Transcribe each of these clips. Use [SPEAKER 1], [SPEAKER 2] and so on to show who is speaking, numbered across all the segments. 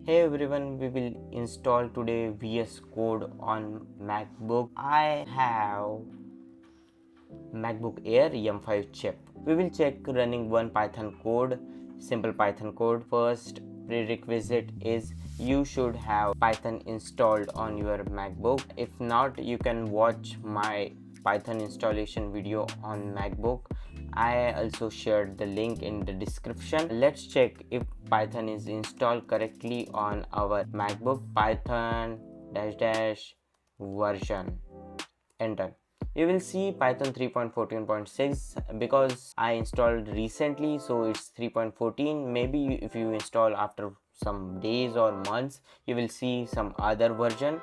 [SPEAKER 1] Hey everyone, we will install today VS Code on MacBook. I have MacBook Air M5 chip. We will check running one Python code, simple Python code. First prerequisite is you should have Python installed on your MacBook. If not, you can watch my Python installation video on MacBook. I also shared the link in the description. Let's check if Python is installed correctly on our MacBook. Python dash dash version, enter. You will see Python 3.14.6 because I installed recently, so it's 3.14. Maybe if you install after some days or months, you will see some other version.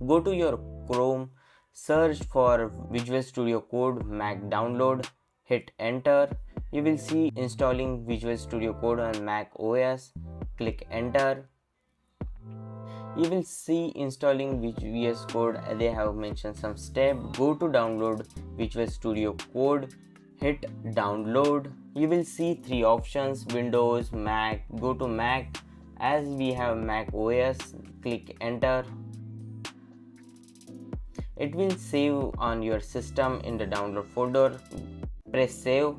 [SPEAKER 1] Go to your Chrome, search for Visual Studio Code Mac download, hit enter. You will see installing Visual Studio Code on Mac OS. Click enter. You will see installing VS Code. They have mentioned some step. Go to download Visual Studio Code, hit download. You will see three options: Windows, Mac. Go to Mac. As we have Mac OS, click enter. It will save on your system in the download folder. Press save.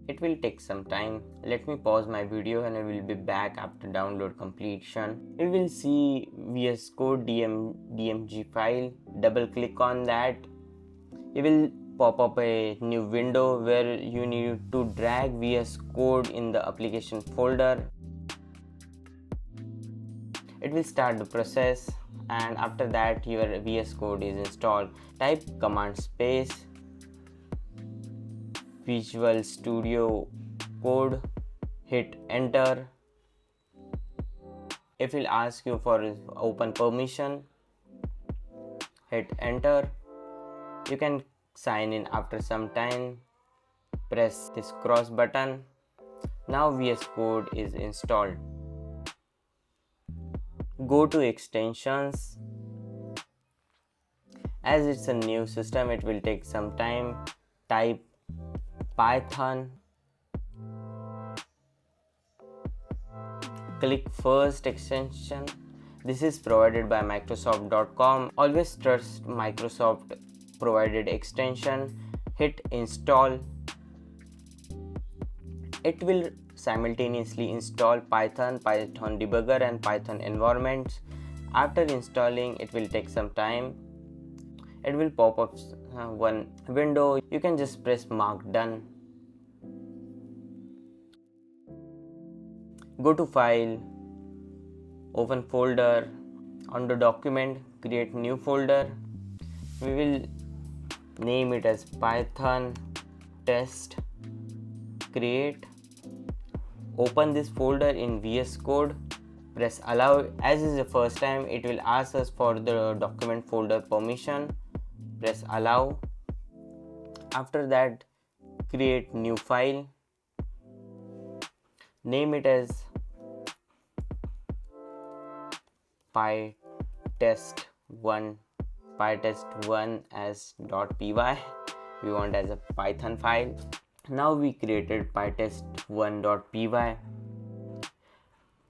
[SPEAKER 1] It will take some time. Let me pause my video and I will be back after download completion. You will see VS Code DMG file. Double click on that. You will pop up a new window where you need to drag VS Code in the application folder. It will start the process, and after that your VS Code is installed. Type command space Visual Studio Code, hit enter. It will ask you for open permission, hit enter. You can sign in after some time. Press this cross button. Now VS Code is installed. Go to extensions. As it's a new system, it will take some time. Type Python. Click first extension. This is provided by Microsoft.com. Always trust Microsoft provided extension. Hit install. It will simultaneously install Python, Python debugger and Python environments. After installing, it will take some time. It will pop up one window. You can just press mark done. Go to file, open folder. On the document, create new folder. We will name it as Python test. Create. Open this folder in VS Code. Press allow. As is the first time, it will ask us for the document folder permission. Press allow. After that, create new file. Name it as pytest1 as .py. We want as a Python file. Now we created pytest1.py.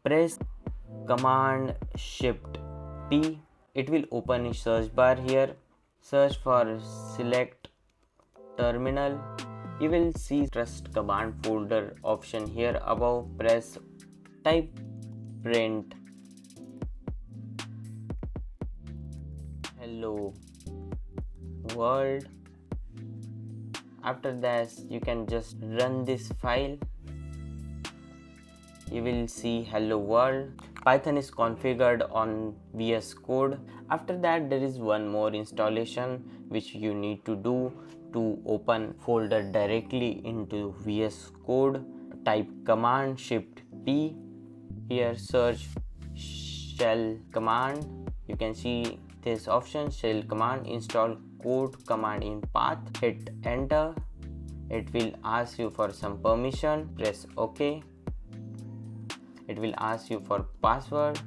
[SPEAKER 1] Press command shift T. It will open a search bar here. Search for select terminal. You will see trust command folder option here above. Press type print hello world. After that, you can just run this file. You will see hello world. Python is configured on VS Code. After that, there is one more installation which you need to do to open folder directly into VS Code. Type command shift P. Here search shell command. You can see this option, shell command, install code command in path. Hit enter. It will ask you for some permission. Press OK. It will ask you for password.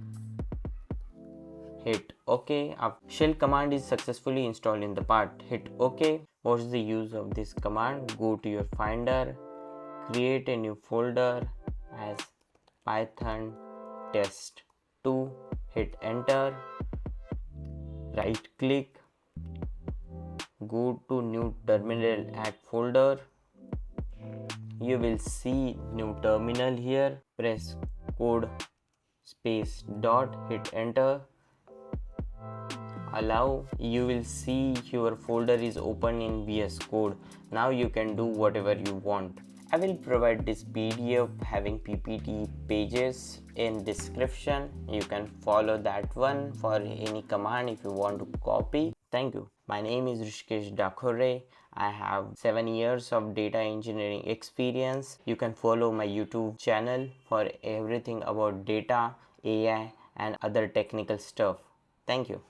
[SPEAKER 1] Hit OK. Shell command is successfully installed in the path. Hit OK. What's the use of this command? Go to your finder, create a new folder as Python test. to hit enter, right click, go to new terminal, add folder. You will see new terminal here. Press code space dot, hit enter, allow. You will see your folder is open in VS Code. Now you can do whatever you want. I will provide this PDF having PPT pages in description. You can follow that one for any command if you want to copy. Thank you. My name is Rishikesh Dakhore. I have 7 years of data engineering experience. You can follow my YouTube channel for everything about data, AI and other technical stuff. Thank you.